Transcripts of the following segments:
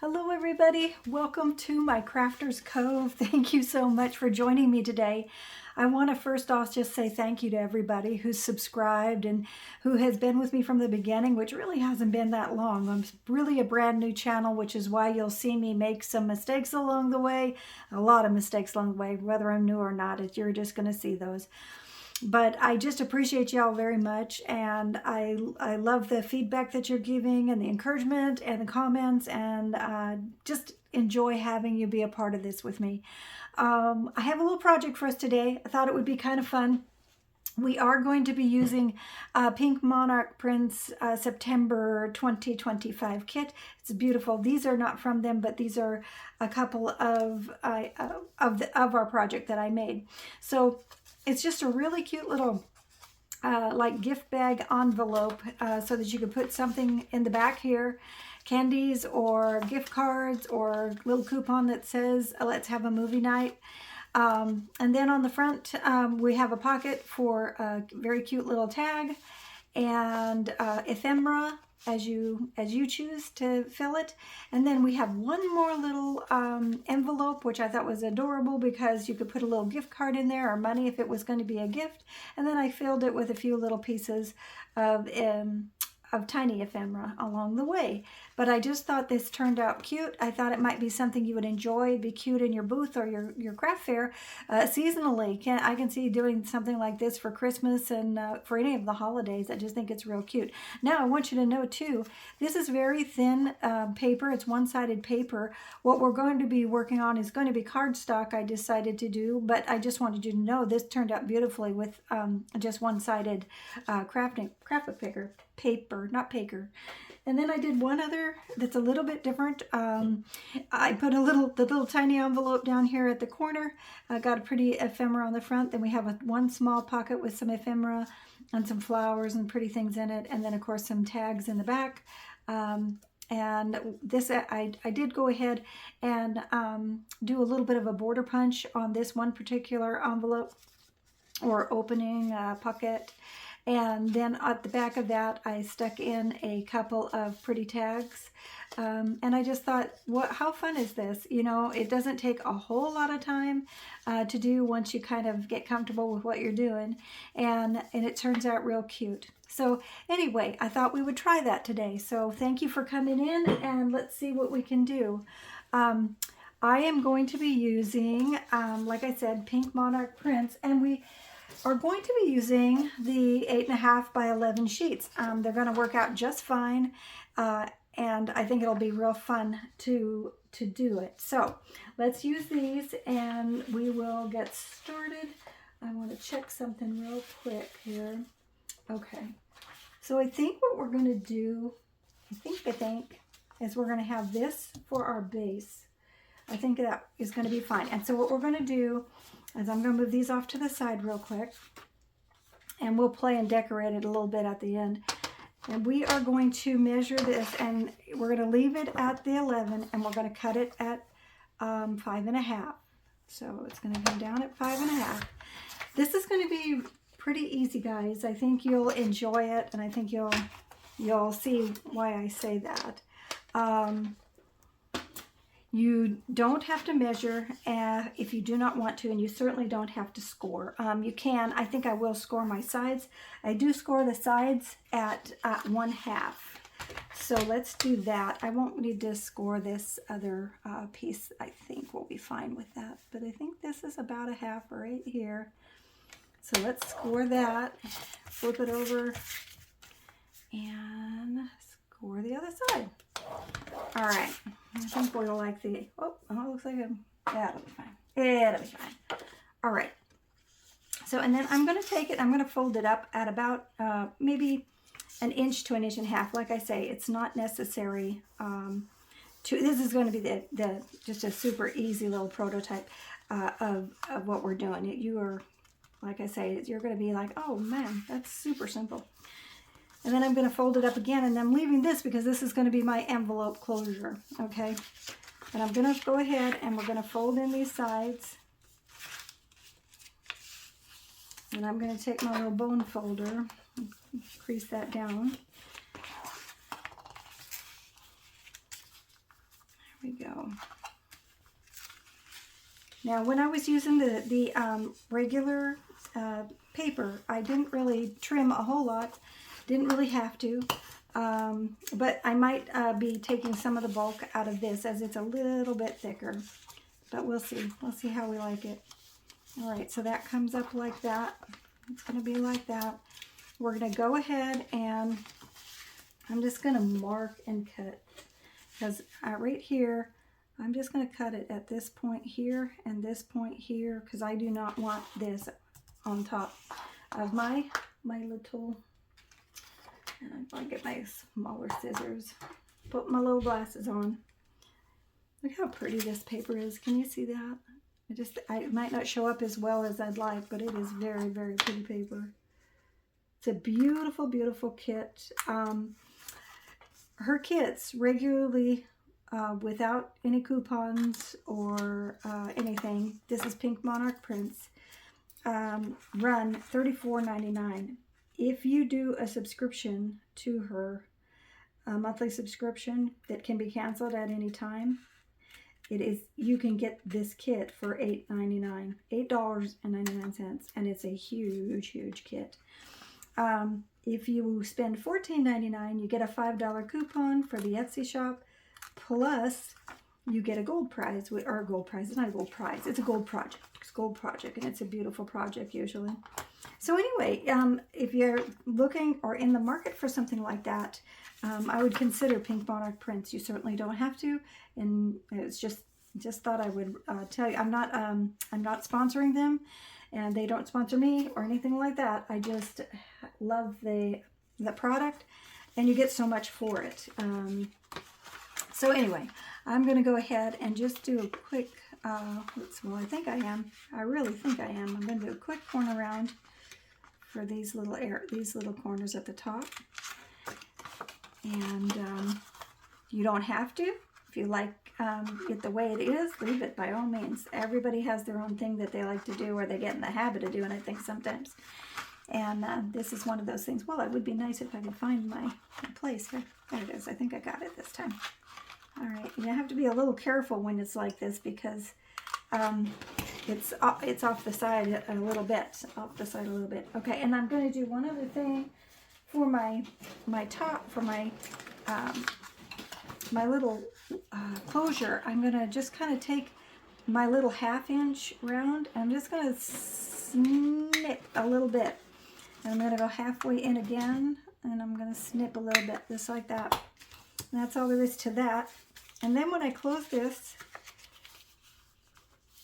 Hello everybody, welcome to my Crafter's Cove. Thank you so much for joining me today. I want to first off just say thank you to everybody who's subscribed and who has been with me from the beginning, which really hasn't been that long. I'm really a brand new channel, which is why you'll see me make some mistakes along the way, a lot of mistakes along the way, whether I'm new or not, you're just going to see those. But I just appreciate y'all very much, and I love the feedback that you're giving and the encouragement and the comments, and just enjoy having you be a part of this with me. I have a little project for us today. I thought it would be kind of fun. We are going to be using Pink Monarch Prints September 2025 kit. It's beautiful. These are not from them, but these are a couple of our project that I made. So it's just a really cute little like gift bag envelope so that you could put something in the back here, candies or gift cards or a little coupon that says let's have a movie night. And then on the front we have a pocket for a very cute little tag and ephemera as you choose to fill it. And then we have one more little envelope, which I thought was adorable because you could put a little gift card in there or money if it was going to be a gift. And then I filled it with a few little pieces of tiny ephemera along the way. But I just thought this turned out cute. I thought it might be something you would enjoy. It'd be cute in your booth or your craft fair seasonally. I can see doing something like this for Christmas and for any of the holidays. I just think it's real cute. Now I want you to know too, this is very thin paper. It's one-sided paper. What we're going to be working on is going to be cardstock, I decided to do, but I just wanted you to know this turned out beautifully with just one-sided craft paper, not paper. And then I did one other that's a little bit different. I put the little tiny envelope down here at the corner. I got a pretty ephemera on the front. Then we have one small pocket with some ephemera and some flowers and pretty things in it. And then of course some tags in the back. And this, I did go ahead and do a little bit of a border punch on this one particular envelope or opening pocket. And then at the back of that, I stuck in a couple of pretty tags. And I just thought, how fun is this? You know, it doesn't take a whole lot of time to do once you kind of get comfortable with what you're doing. And it turns out real cute. So anyway, I thought we would try that today. So thank you for coming in, and let's see what we can do. I am going to be using, like I said, Pink Monarch Prints, and we are going to be using the 8.5 by 11 sheets. They're going to work out just fine, and I think it'll be real fun to do it. So let's use these and we will get started. I want to check something real quick here. Okay, so I think what we're going to do, I think is we're going to have this for our base. I think that is going to be fine. And so what we're going to do is I'm going to move these off to the side real quick, and we'll play and decorate it a little bit at the end. And we are going to measure this, and we're going to leave it at the 11, and we're going to cut it at 5.5. So it's going to come down at 5.5. This is going to be pretty easy, guys. I think you'll enjoy it, and I think you'll see why I say that. You don't have to measure if you do not want to, and you certainly don't have to score. You can. I think I will score my sides. I do score the sides at 1/2. So let's do that. I won't need to score this other piece. I think we'll be fine with that. But I think this is about 1/2 right here. So let's score that. Flip it over and score the other side. All right, I think we'll like the, it looks like that'll be fine. It'll be fine. All right. So, and then I'm going to take it, I'm going to fold it up at about maybe 1 inch to 1.5 inches. Like I say, it's not necessary this is going to be just a super easy little prototype of what we're doing. You are, like I say, you're going to be like, oh man, that's super simple. And then I'm going to fold it up again, and I'm leaving this because this is going to be my envelope closure, okay? And I'm going to go ahead and we're going to fold in these sides. And I'm going to take my little bone folder, crease that down. There we go. Now, when I was using the regular paper, I didn't really trim a whole lot. Didn't really have to. But I might be taking some of the bulk out of this as it's a little bit thicker. But we'll see. We'll see how we like it. All right, so that comes up like that. It's going to be like that. We're going to go ahead and I'm just going to mark and cut. Because right here, I'm just going to cut it at this point here and this point here. Because I do not want this on top of my little... And I'm going to get my smaller scissors. Put my little glasses on. Look how pretty this paper is. Can you see that? It might not show up as well as I'd like, but it is very, very pretty paper. It's a beautiful, beautiful kit. Her kits regularly, without any coupons or anything, this is Pink Monarch Prints, run $34.99. If you do a subscription to her, a monthly subscription that can be canceled at any time, you can get this kit for $8.99, $8.99, and it's a huge, huge kit. If you spend $14.99, you get a $5 coupon for the Etsy shop, plus you get a gold prize, or a gold prize. It's not a gold prize, it's a gold project. It's a gold project, and it's a beautiful project usually. So anyway, if you're looking or in the market for something like that, I would consider Pink Monarch Prints. You certainly don't have to, and it's just thought I would tell you. I'm not sponsoring them, and they don't sponsor me or anything like that. I just love the product, and you get so much for it. So anyway, I'm going to go ahead and just do a quick. Well, I think I am. I really think I am. I'm going to do a quick corner round for these little corners at the top. And you don't have to. If you like it the way it is, leave it by all means. Everybody has their own thing that they like to do or they get in the habit of doing, I think, sometimes. And this is one of those things. Well, it would be nice if I could find my place. Here. There it is. I think I got it this time. All right. You have to be a little careful when it's like this because it's off the side a little bit. Okay, and I'm going to do one other thing for my top, for my little closure. I'm going to just kind of take my little 1/2 inch round. And I'm just going to snip a little bit. And I'm going to go halfway in again. And I'm going to snip a little bit, just like that. And that's all there is to that. And then when I close this,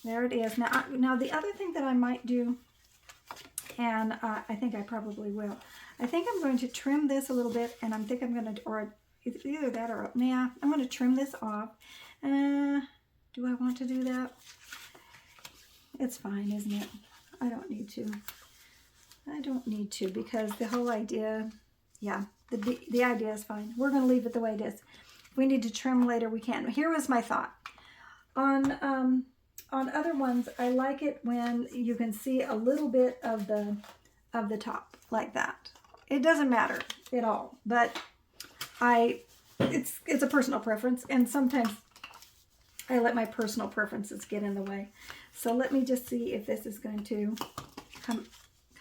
there it is. Now the other thing that I might do, and I think I probably will, I think I'm going to trim this a little bit, and I'm going to, or either that or, yeah, I'm going to trim this off. Do I want to do that? It's fine, isn't it? I don't need to. I don't need to because the whole idea, yeah, the idea is fine. We're going to leave it the way it is. If we need to trim later, we can. Here was my thought. On other ones, I like it when you can see a little bit of the top like that. It doesn't matter at all, but it's a personal preference, and sometimes I let my personal preferences get in the way. So let me just see if this is going to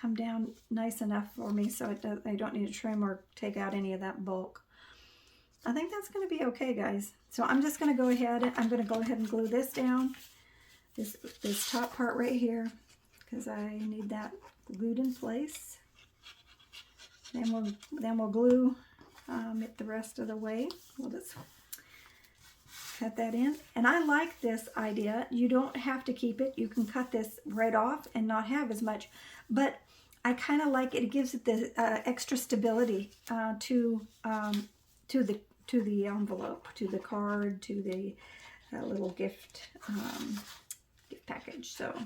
come down nice enough for me so I don't need to trim or take out any of that bulk. I think that's going to be okay, guys. So I'm just going to go ahead and glue this down, this top part right here, because I need that glued in place. Then we'll glue it the rest of the way. We'll just cut that in. And I like this idea. You don't have to keep it. You can cut this right off and not have as much. But I kind of like it. It gives it the extra stability to the envelope, to the card, to the little gift package. So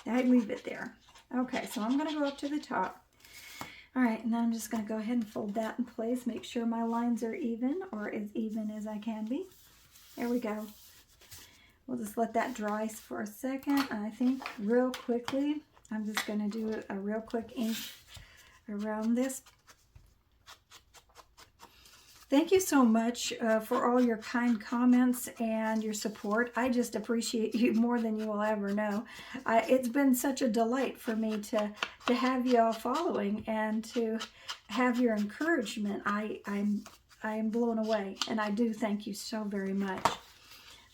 I leave it there. Okay, so I'm going to go up to the top. All right, and then I'm just going to go ahead and fold that in place. Make sure my lines are even, or as even as I can be. There we go. We'll just let that dry for a second. I think real quickly, I'm just going to do a real quick ink around this Thank you so much for all your kind comments and your support. I just appreciate you more than you will ever know. It's been such a delight for me to have you all following and to have your encouragement. I'm blown away, and I do thank you so very much.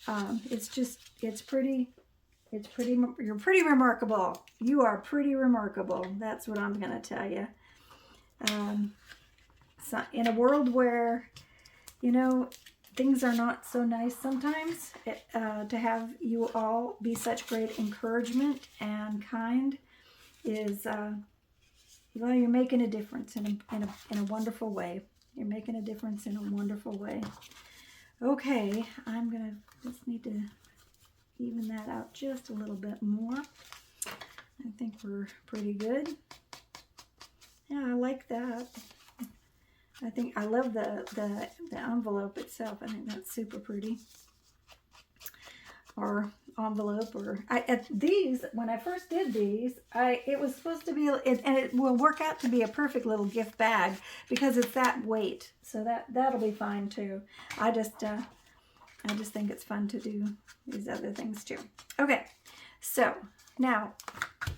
You're pretty remarkable. You are pretty remarkable. That's what I'm going to tell you. So in a world where, you know, things are not so nice sometimes, to have you all be such great encouragement and kind is, well, you're making a difference in a wonderful way. You're making a difference in a wonderful way. Okay, just need to even that out just a little bit more. I think we're pretty good. Yeah, I like that. I love the envelope itself. I think that's super pretty. Or envelope, or these, when I first did these, it was supposed to be, and it will work out to be a perfect little gift bag because it's that weight. So that'll be fine too. I just think it's fun to do these other things too. Okay, so now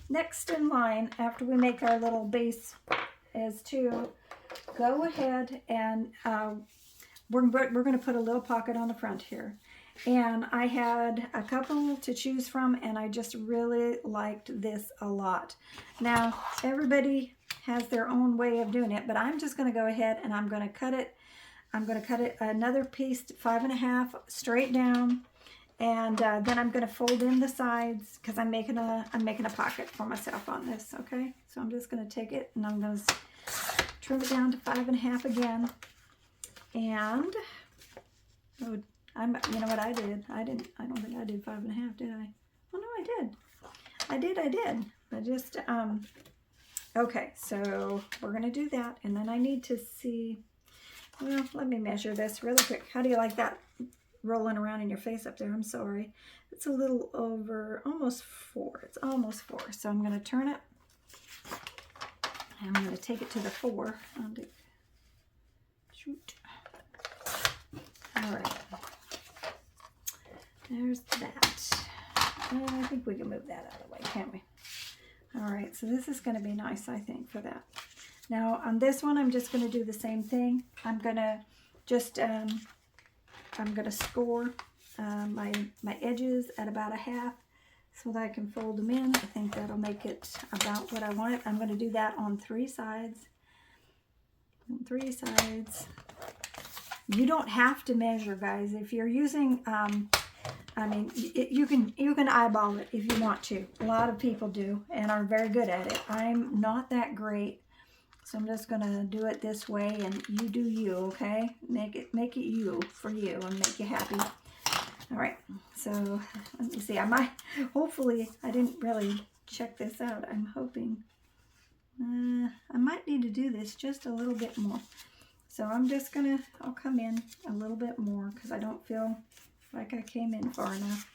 next in line after we make our little base is to go ahead and we're going to put a little pocket on the front here. And I had a couple to choose from, and I just really liked this a lot. Now, everybody has their own way of doing it, but I'm just going to go ahead and I'm going to cut it. I'm going to cut it another piece, 5.5 straight down, and then I'm going to fold in the sides because I'm making a pocket for myself on this. Okay, so I'm just going to take it and I'm going to trim it down to 5.5 again, and you know what I did? I don't think I did 5.5, did I? Oh no, I did. But just okay, so we're gonna do that, and then I need to see. Well, let me measure this really quick. How do you like that rolling around in your face up there? I'm sorry, it's a little over, almost 4. It's almost 4. So I'm gonna turn it. I'm gonna take it to the 4. Shoot. All right. There's that. I think we can move that out of the way, can't we? All right, so this is going to be nice, I think, for that. Now, on this one, I'm just going to do the same thing. I'm going to just, I'm going to score my edges at about 1/2 so that I can fold them in. I think that'll make it about what I want it. I'm going to do that on 3 sides. On 3 sides. You don't have to measure, guys. If you're using, I mean, you can eyeball it if you want to. A lot of people do and are very good at it. I'm not that great, so I'm just gonna do it this way, and you do you, okay? Make it you for you and make you happy. All right. So let me see. Hopefully, I didn't really check this out. I'm hoping I might need to do this just a little bit more. So I'm just gonna, I'll come in a little bit more because I don't feel like I came in far enough.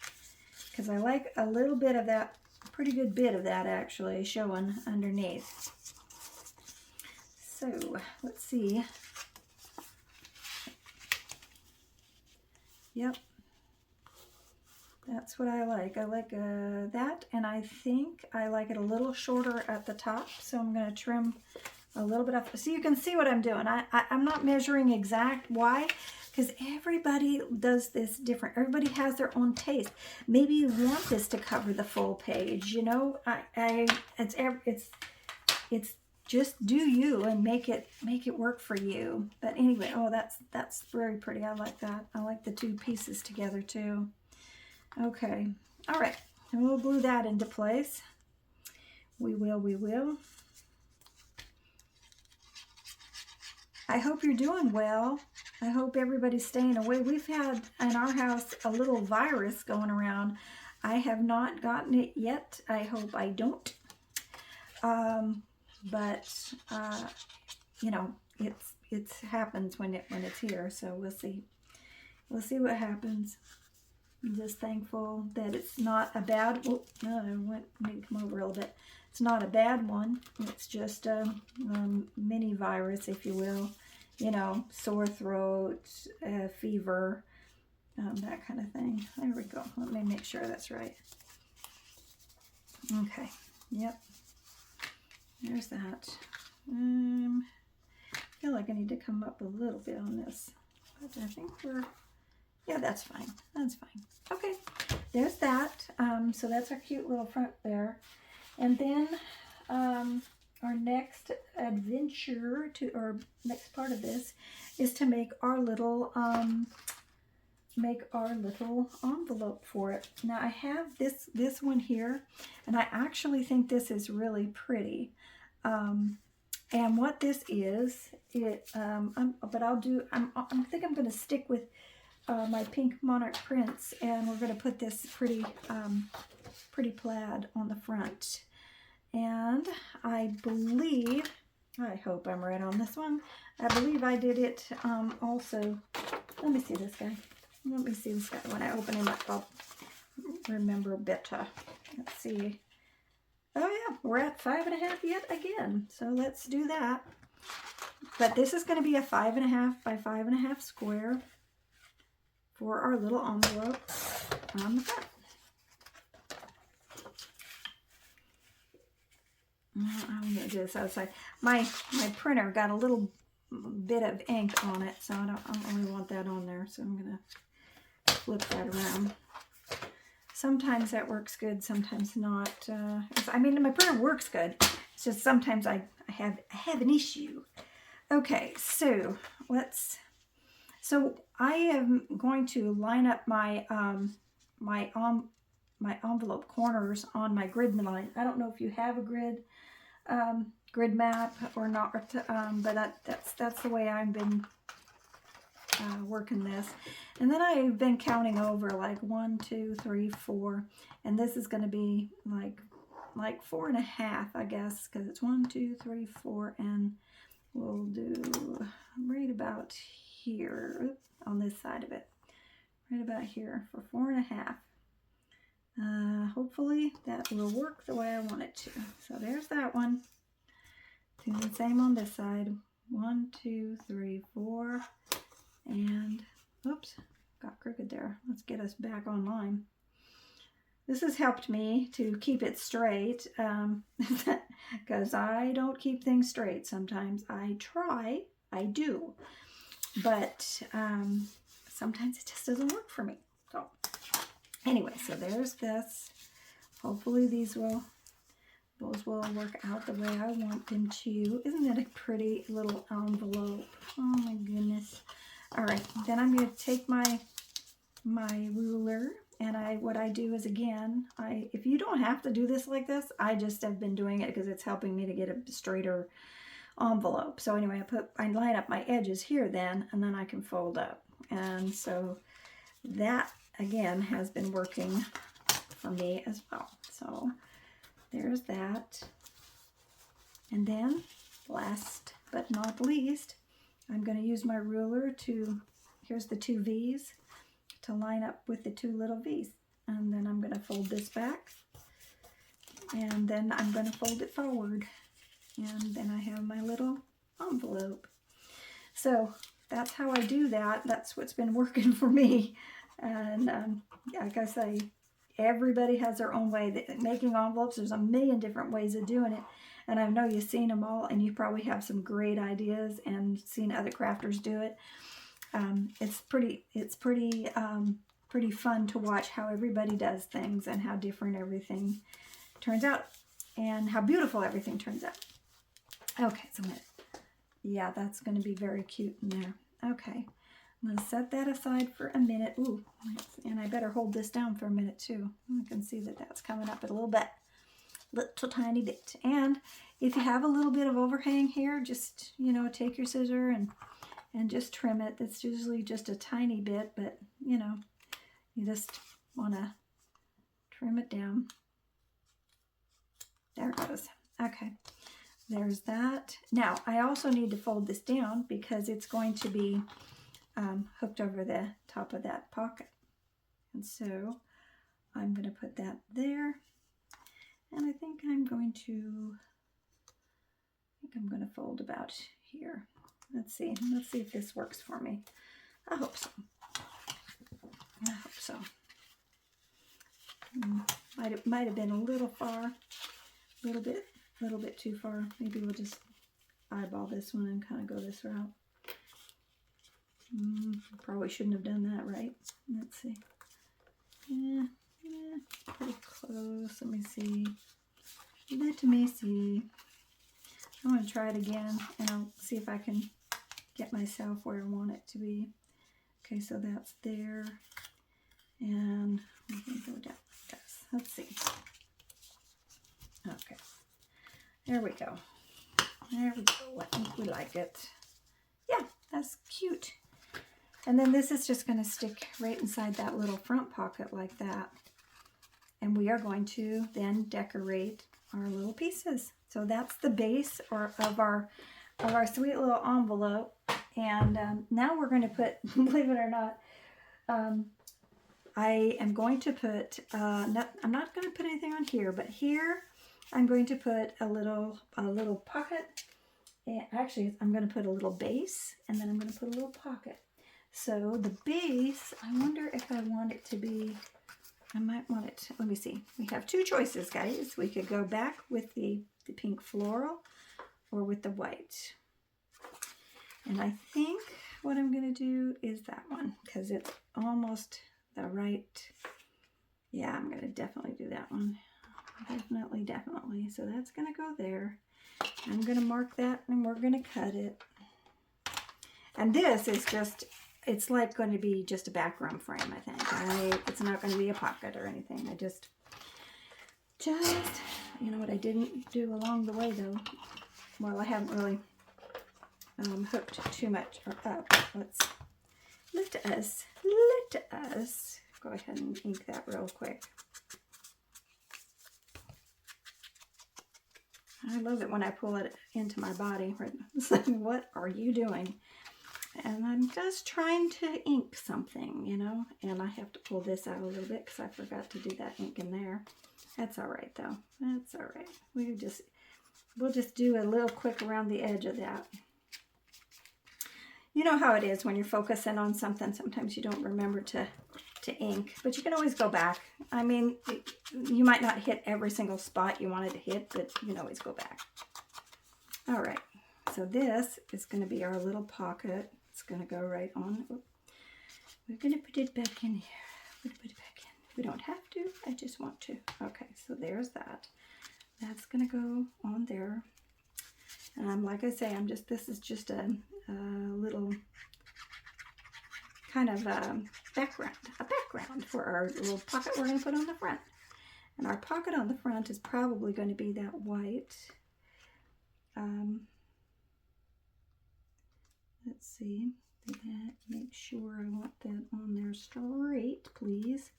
Because I like a little bit of that, a pretty good bit of that actually showing underneath. So let's see. Yep. That's what I like. I like that, and I think I like it a little shorter at the top. So I'm gonna trim a little bit up, so you can see what I'm doing. I'm not measuring exact. Why? Because everybody does this different. Everybody has their own taste. Maybe you want this to cover the full page. You know, it's just do you and make it work for you. But anyway, oh, that's very pretty. I like that. I like the 2 pieces together too. Okay, all right, and we'll glue that into place. We will. I hope you're doing well. I hope everybody's staying away. We've had in our house a little virus going around. I have not gotten it yet. I hope I don't. But you know, it happens when it's here. So we'll see. We'll see what happens. I'm just thankful that it's not a bad. Oh, no, I need to come over a little bit. It's not a bad one. It's just a mini virus, if you will. you know, sore throat, fever, that kind of thing. There we go. Let me make sure that's right. Okay, yep, there's that. I feel like I need to come up a little bit on this, but I think we're, yeah, that's fine. That's fine. Okay, there's that. So that's our cute little front there. And then our next adventure or next part of this is to make our little envelope for it. Now I have this one here, and I actually think this is really pretty. And what this is, I think I'm going to stick with my pink monarch prints, and we're going to put this pretty plaid on the front. And I hope I'm right on this one. I believe I did it also. Let me see this guy. When I open him up, I'll remember better. Let's see. Oh yeah, we're at 5.5 yet again. So let's do that. But this is going to be a 5.5 by 5.5 square for our little envelope on the front. I'm going to do this outside. My printer got a little bit of ink on it, so I don't really want that on there. So I'm going to flip that around. Sometimes that works good, sometimes not. I mean, my printer works good. It's just sometimes I have an issue. Okay, so I am going to line up my my envelope corners on my grid line. I don't know if you have a grid map or not, but that's the way I've been working this. And then I've been counting over like 1, 2, 3, 4, and this is going to be like 4.5, I guess, because it's 1, 2, 3, 4, and we'll do right about here on this side of it, right about here for 4.5. Hopefully that will work the way I want it to. So there's that one. Do the same on this side. 1, 2, 3, 4, and oops, got crooked there. Let's get us back online. This has helped me to keep it straight, because I don't keep things straight sometimes. I try, I do, but sometimes it just doesn't work for me. So anyway, so there's this. Hopefully those will work out the way I want them to. Isn't that a pretty little envelope? Oh my goodness. All right, then I'm going to take my ruler, and what I do is, again, if you don't have to do this like this, I just have been doing it because it's helping me to get a straighter envelope. So anyway, I line up my edges here then, and then I can fold up. And so that, again, has been working for me as well. So there's that. And then, last but not least, I'm going to use my ruler here's the 2 V's, to line up with the 2 little V's. And then I'm going to fold this back, and then I'm going to fold it forward. And then I have my little envelope. So that's how I do that. That's what's been working for me. And like I say, everybody has their own way. Making envelopes, there's a million different ways of doing it. And I know you've seen them all, and you probably have some great ideas and seen other crafters do it. It's pretty fun to watch how everybody does things and how different everything turns out and how beautiful everything turns out. Okay, so yeah, that's going to be very cute in there. Okay, I'm going to set that aside for a minute. Ooh, and I better hold this down for a minute too. I can see that that's coming up a little tiny bit. And if you have a little bit of overhang here, just, take your scissor and just trim it. It's usually just a tiny bit, but you just want to trim it down. There it goes. Okay, there's that. Now I also need to fold this down because it's going to be hooked over the top of that pocket. And so I'm going to put that there. And I think I'm going to fold about here. Let's see if this works for me. I hope so. I hope so. Might have been a little far, a little bit too far. Maybe we'll just eyeball this one and kind of go this route. Probably shouldn't have done that, right? Let's see. Yeah, pretty close. Let me see. Let me see. I want to try it again, and I'll see if I can get myself where I want it to be. Okay, so that's there, and we can go down like this. Let's see. Okay, there we go. There we go. I think we like it. Yeah, that's cute. And then this is just going to stick right inside that little front pocket like that. And we are going to then decorate our little pieces. So that's the base of our sweet little envelope. And now we're going to put, believe it or not, I am going to put, I'm not going to put anything on here, but here I'm going to put a little pocket. And actually, I'm going to put a little base, and then I'm going to put a little pocket. So the base, I wonder if I want it to be, I might want it, let me see. We have two choices, guys. We could go back with the pink floral or with the white. And I think what I'm going to do is that one because it's almost the right, yeah, I'm going to definitely do that one. Definitely. So that's going to go there. I'm going to mark that and we're going to cut it. And this is just, it's like going to be just a background frame, I think. It's not going to be a pocket or anything. I just, you know what I didn't do along the way though? Well, I haven't really hooked too much up. Let us go ahead and ink that real quick. I love it when I pull it into my body. It's like, what are you doing? And I'm just trying to ink something, you know, and I have to pull this out a little bit because I forgot to do that ink in there. That's all right though. That's all right. We'll just do a little quick around the edge of that. You know how it is when you're focusing on something, sometimes you don't remember to ink, but you can always go back. I mean, you might not hit every single spot you wanted to hit, but you can always go back. All right, so this is going to be our little pocket. It's going to go right on. We're going to put it back in here. We're going to put it back in. We don't have to. I just want to. Okay, so there's that. That's going to go on there. And like I say, this is just a little kind of background for our little pocket we're going to put on the front. And our pocket on the front is probably going to be that white. Let's see. Make sure I want that on there straight, please.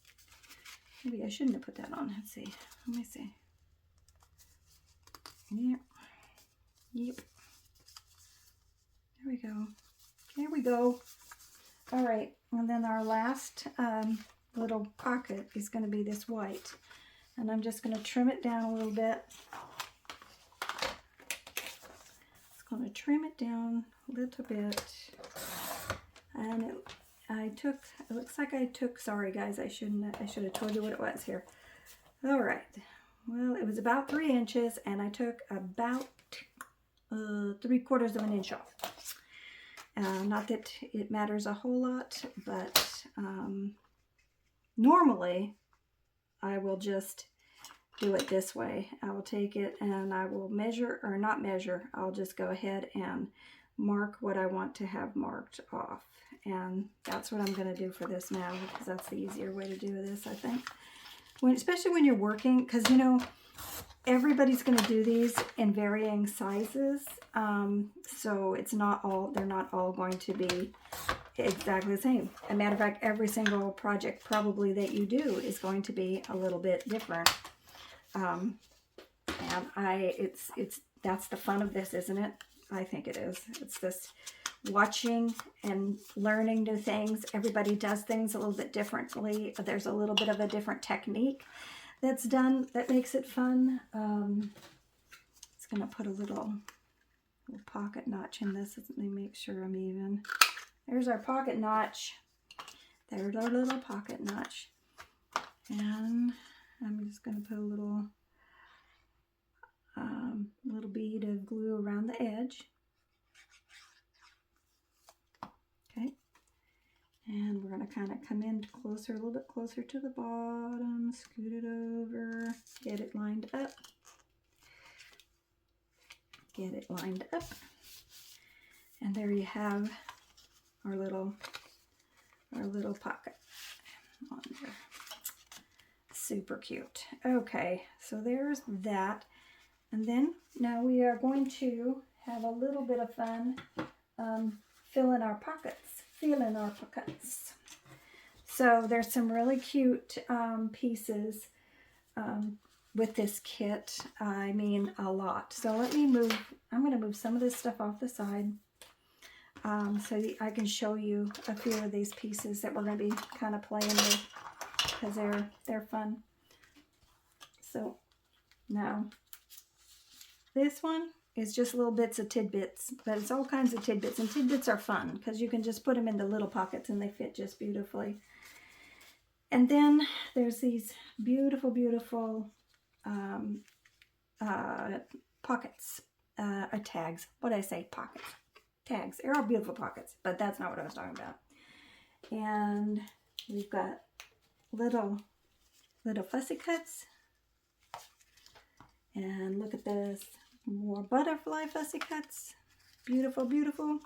Maybe I shouldn't have put that on. Let's see. Let me see. Yep. There we go. There we go. All right. And then our last little pocket is going to be this white. And I'm just going to trim it down a little bit. It's going to trim it down a little bit. And it looks like I took, sorry guys, I should have told you what it was here. All right. Well, it was about 3 inches and I took about 3/4 of an inch off. Not that it matters a whole lot, but normally I will just do it this way. I will take it and I will measure, or not measure, I'll just go ahead and mark what I want to have marked off. And that's what I'm going to do for this now, because that's the easier way to do this, I think. Especially when you're working, because you know, everybody's going to do these in varying sizes. So they're not all going to be exactly the same. As a matter of fact, every single project probably that you do is going to be a little bit different. And that's the fun of this, isn't it? I think it is. It's this watching and learning new things. Everybody does things a little bit differently. There's a little bit of a different technique that's done that makes it fun. It's going to put a little little pocket notch in this. Let me make sure I'm even. There's our pocket notch. There's our little pocket notch. And I'm just going to put a little bead of glue around the edge. Okay. And we're going to kind of come in closer, a little bit closer to the bottom, scoot it over, get it lined up. Get it lined up. And there you have our little pocket on there. Super cute. Okay, so there's that. And then now we are going to have a little bit of fun filling our pockets. So there's some really cute pieces with this kit. I mean, a lot. So let me move, I'm going to move some of this stuff off the side so I can show you a few of these pieces that we're going to be kind of playing with because they're fun. So now this one is just little bits of tidbits, but it's all kinds of tidbits, and tidbits are fun because you can just put them into little pockets and they fit just beautifully. And then there's these beautiful, beautiful pockets, tags. What did I say? Pockets. Tags. They're all beautiful pockets, but that's not what I was talking about. And we've got little fussy cuts. And look at this. More butterfly fussy cuts. Beautiful, beautiful.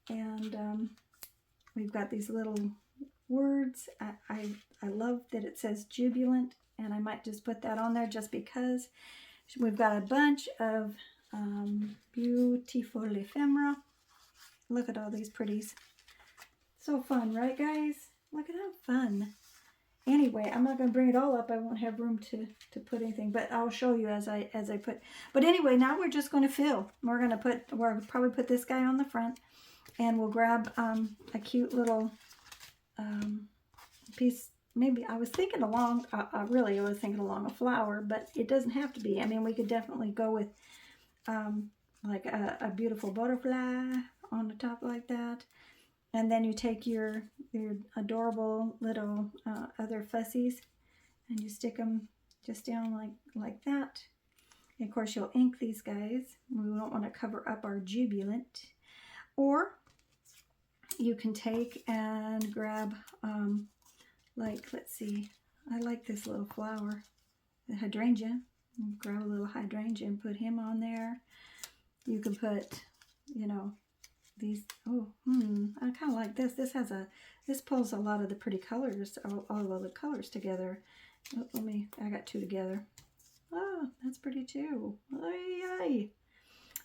And we've got these little words. I love that it says jubilant, and I might just put that on there just because. We've got a bunch of beautiful ephemera. Look at all these pretties. So fun, right guys? Look at how fun. Anyway, I'm not going to bring it all up. I won't have room to put anything, but I'll show you as I put. But anyway, now we're just going to fill. We'll probably put this guy on the front, and we'll grab a cute little piece. Maybe I was thinking along, really I was thinking along a flower, but it doesn't have to be. I mean, we could definitely go with like a beautiful butterfly on the top like that. And then you take your adorable little other fussies and you stick them just down like that. And of course, you'll ink these guys. We don't want to cover up our jubilant. Or you can take and grab, let's see, I like this little flower, the hydrangea. Grab a little hydrangea and put him on there. You can put, you know, these, I kind of like this. This pulls a lot of the pretty colors, all of the colors together. Oh, I got two together. Oh, that's pretty too. Yay.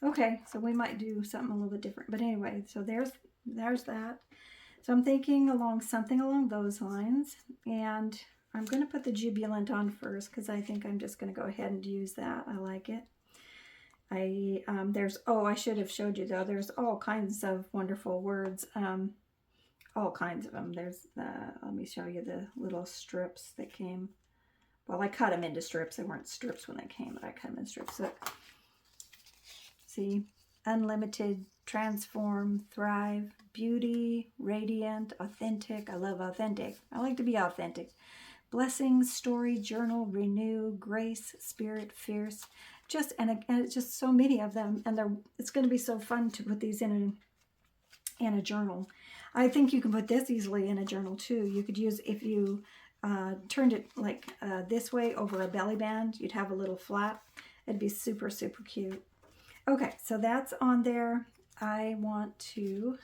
Okay, so we might do something a little bit different. But anyway, so there's that. So I'm thinking something along those lines. And I'm going to put the jubilant on first because I think I'm just going to go ahead and use that. I like it. I should have showed you though, there's all kinds of wonderful words, all kinds of them. There's, let me show you the little strips that came. Well, I cut them into strips. They weren't strips when they came, but I cut them in strips. Look. See, unlimited, transform, thrive, beauty, radiant, authentic. I love authentic. I like to be authentic. Blessings, story, journal, renew, grace, spirit, fierce. And it's just so many of them, and it's going to be so fun to put these in a journal. I think you can put this easily in a journal too. You could use, if you turned it like this way over a belly band, you'd have a little flap. It'd be super, super cute. Okay, so that's on there. I want to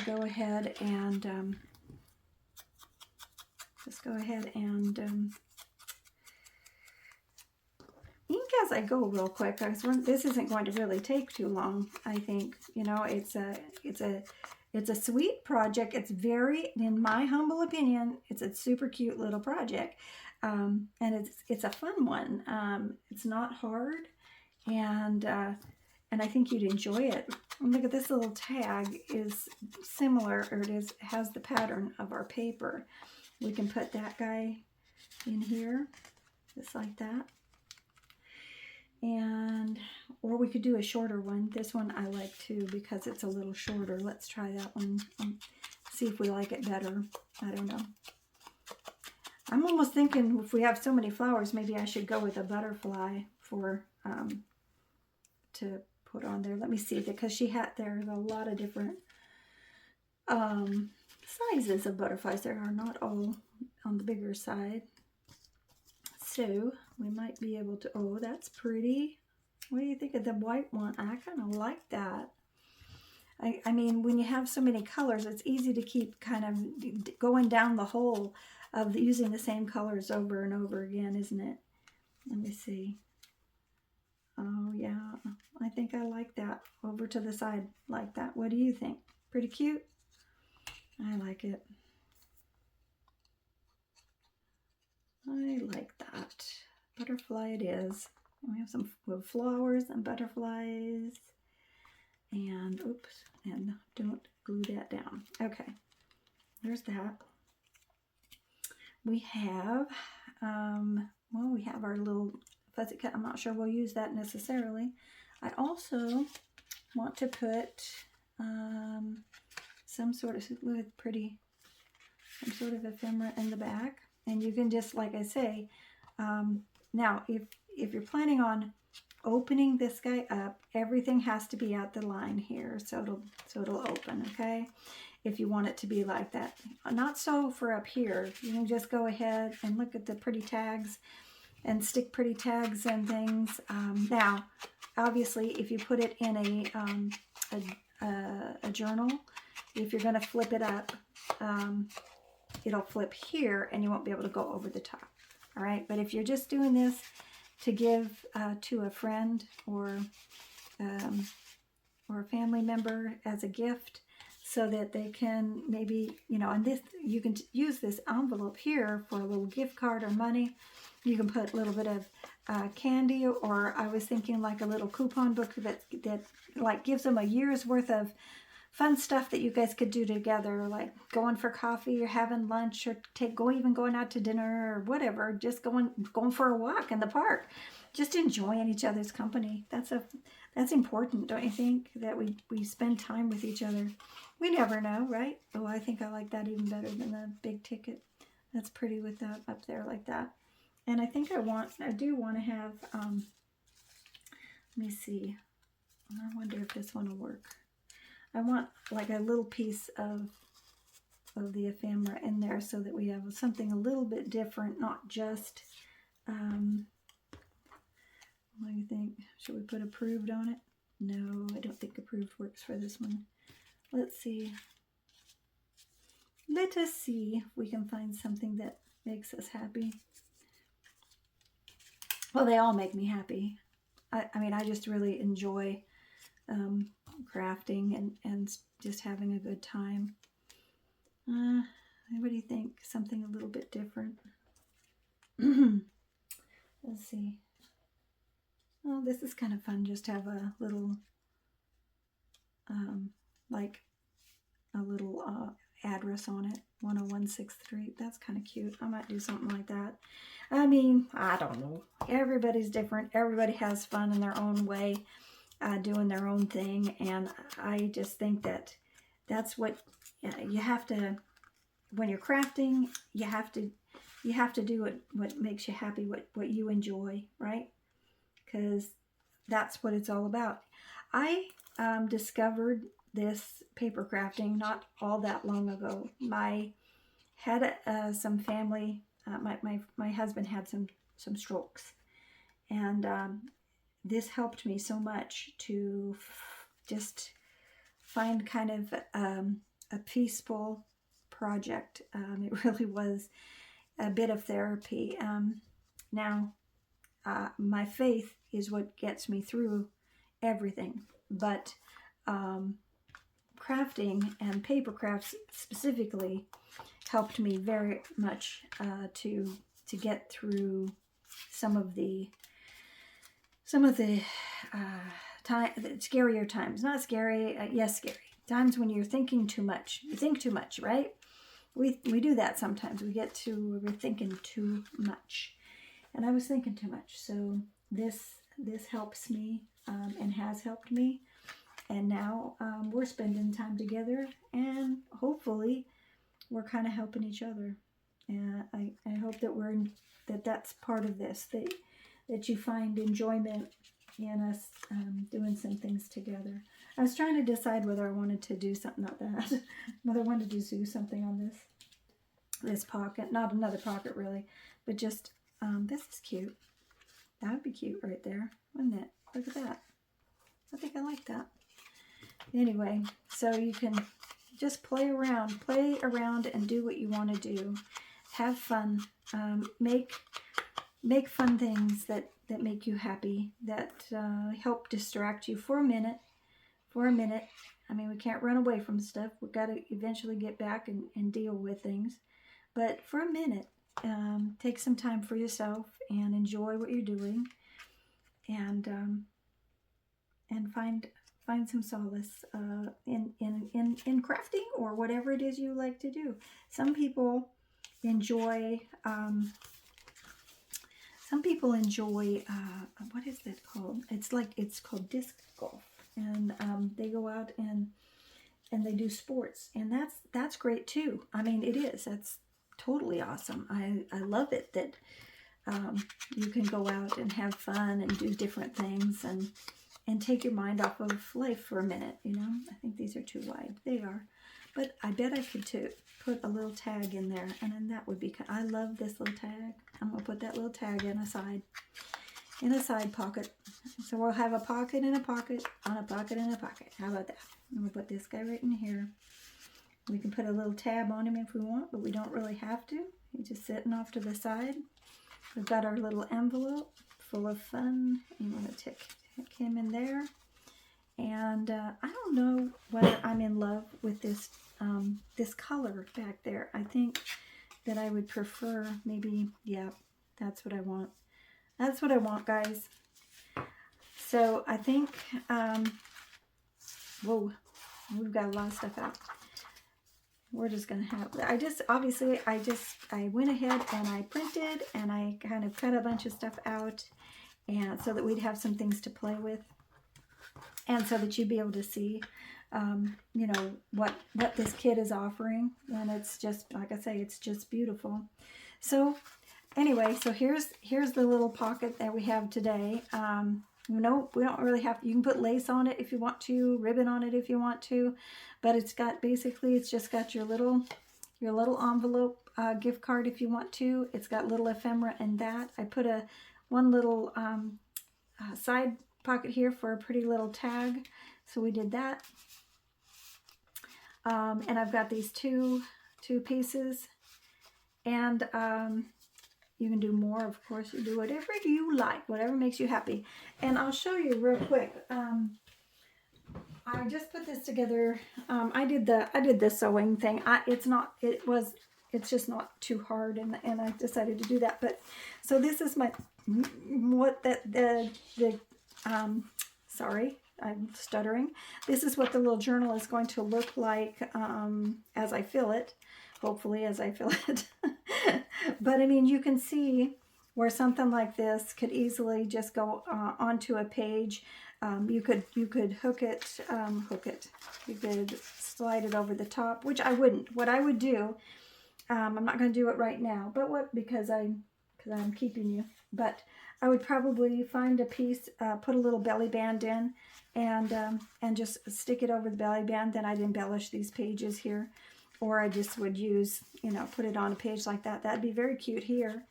go ahead and just go ahead and ink as I go real quick. This isn't going to really take too long. I think, you know, it's a sweet project. It's very, in my humble opinion, it's a super cute little project, and it's a fun one. It's not hard, and I think you'd enjoy it. And look at this little tag is similar, or has the pattern of our paper. We can put that guy in here, just like that. And, or we could do a shorter one. This one I like too because it's a little shorter. Let's try that one and see if we like it better. I don't know. I'm almost thinking if we have so many flowers, maybe I should go with a butterfly for, to put on there. Let me see, because there's a lot of different sizes of butterflies. There are not all on the bigger side. So we might be able to, oh, that's pretty. What do you think of the white one? I kind of like that. I mean, when you have so many colors, it's easy to keep kind of going down the hole of using the same colors over and over again, isn't it? Let me see. Oh, yeah. I think I like that. Over to the side like that. What do you think? Pretty cute? I like it. I like that. Butterfly it is. We have some flowers and butterflies. And, oops, and don't glue that down. Okay, there's that. We have, well, we have our little fuzzy cut. I'm not sure we'll use that necessarily. I also want to put some sort of, look pretty, some sort of ephemera in the back. And you can just, like I say, now if you're planning on opening this guy up, everything has to be at the line here, so it'll open, okay? If you want it to be like that. Not so for up here. You can just go ahead and look at the pretty tags and stick pretty tags and things. Now, obviously, if you put it in a journal, if you're going to flip it up, it'll flip here and you won't be able to go over the top. All right, but if you're just doing this to give to a friend or a family member as a gift, so that they can maybe, you know, and this, you can use this envelope here for a little gift card or money. You can put a little bit of candy, or I was thinking like a little coupon book that like gives them a year's worth of fun stuff that you guys could do together, like going for coffee or having lunch, or even going out to dinner or whatever, just going for a walk in the park, just enjoying each other's company. That's important, don't you think? That we spend time with each other. We never know, right? Oh, I think I like that even better than the big ticket. That's pretty with that up there like that. And I think I do want to have, let me see. I wonder if this one will work. I want like a little piece of the ephemera in there so that we have something a little bit different, not just, what do you think? Should we put approved on it? No, I don't think approved works for this one. Let's see. Let us see if we can find something that makes us happy. Well, they all make me happy. I mean, I just really enjoy crafting and just having a good time. What do you think? Something a little bit different. Let's see. Oh, this is kind of fun. Just have a little, like a little address on it, 101 6th Street. That's kind of cute. I might do something like that. I mean, I don't know. Everybody's different. Everybody has fun in their own way, doing their own thing. And I just think that that's what you have to, when you're crafting, you have to do what makes you happy, what you enjoy, right? Because that's what it's all about. I discovered this paper crafting not all that long ago. Had some family. My husband had some strokes, and this helped me so much to just find kind of a peaceful project. It really was a bit of therapy. Now, my faith is what gets me through everything, but crafting and paper crafts specifically helped me very much to get through some of the scarier times. Not scary, yes, scary times when you're thinking too much. You think too much, right? We do that sometimes. We're thinking too much, and I was thinking too much. So this this helps me and has helped me. And now we're spending time together, and hopefully we're kind of helping each other. And I hope that that's part of this, that you find enjoyment in us doing some things together. I was trying to decide whether I wanted to do something, not that, whether I wanted to do something on this pocket, not another pocket really, but just, this is cute. That would be cute right there, wouldn't it? Look at that. I think I like that. Anyway, so you can just play around and do what you want to do. Have fun. Make fun things that make you happy, that help distract you for a minute. I mean, we can't run away from stuff. We've got to eventually get back and deal with things. But for a minute, take some time for yourself and enjoy what you're doing, and find some solace in crafting or whatever it is you like to do. Some people enjoy what is that called? It's called disc golf, and they go out and they do sports, and that's great too. I mean, it is. That's totally awesome. I love it that you can go out and have fun and do different things and take your mind off of life for a minute, you know. I think these are too wide. They are. But I bet I could put a little tag in there, and then that would be, I love this little tag. I'm going to put that little tag in a side pocket. So we'll have a pocket and a pocket on a pocket and a pocket. How about that? And we'll put this guy right in here. We can put a little tab on him if we want, but we don't really have to. He's just sitting off to the side. We've got our little envelope full of fun. You want to tick him in there. And I don't know whether I'm in love with this this color back there. I think that I would prefer maybe, yeah, that's what I want. That's what I want, guys. So I think, whoa, we've got a lot of stuff out. We're just going to have, I went ahead and I printed and I kind of cut a bunch of stuff out, and so that we'd have some things to play with. And so that you'd be able to see, you know, what this kit is offering. And it's just, like I say, it's just beautiful. So anyway, so here's the little pocket that we have today. No, we don't really have, you can put lace on it if you want to, ribbon on it if you want to, but it's got, basically, it's just got your little envelope gift card if you want to. It's got little ephemera in that. I put one little side pocket here for a pretty little tag, so we did that. And I've got these two pieces, and you can do more, of course. You do whatever you like, whatever makes you happy. And I'll show you real quick. I just put this together. I did the sewing thing. It's just not too hard, and I decided to do that. But so this is sorry, I'm stuttering. This is what the little journal is going to look like as I fill it. Hopefully, as I fill it. But I mean, you can see where something like this could easily just go onto a page. You could hook it. You could slide it over the top, which I wouldn't. What I would do, I'm not going to do it right now, but because I'm keeping you. But I would probably find a piece, put a little belly band in, and just stick it over the belly band. Then I'd embellish these pages here. Or I just would use, you know, put it on a page like that. That'd be very cute here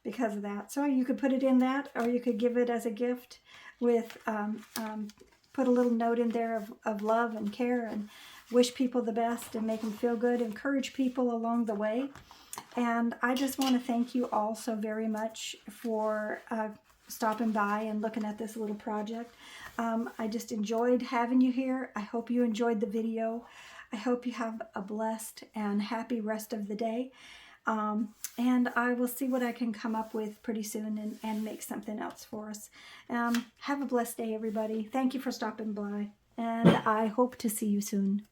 because of that. So you could put it in that, or you could give it as a gift with, put a little note in there of love and care, and wish people the best and make them feel good, encourage people along the way. And I just want to thank you all so very much for stopping by and looking at this little project. I just enjoyed having you here. I hope you enjoyed the video. I hope you have a blessed and happy rest of the day. And I will see what I can come up with pretty soon and make something else for us. Have a blessed day, everybody. Thank you for stopping by, and I hope to see you soon.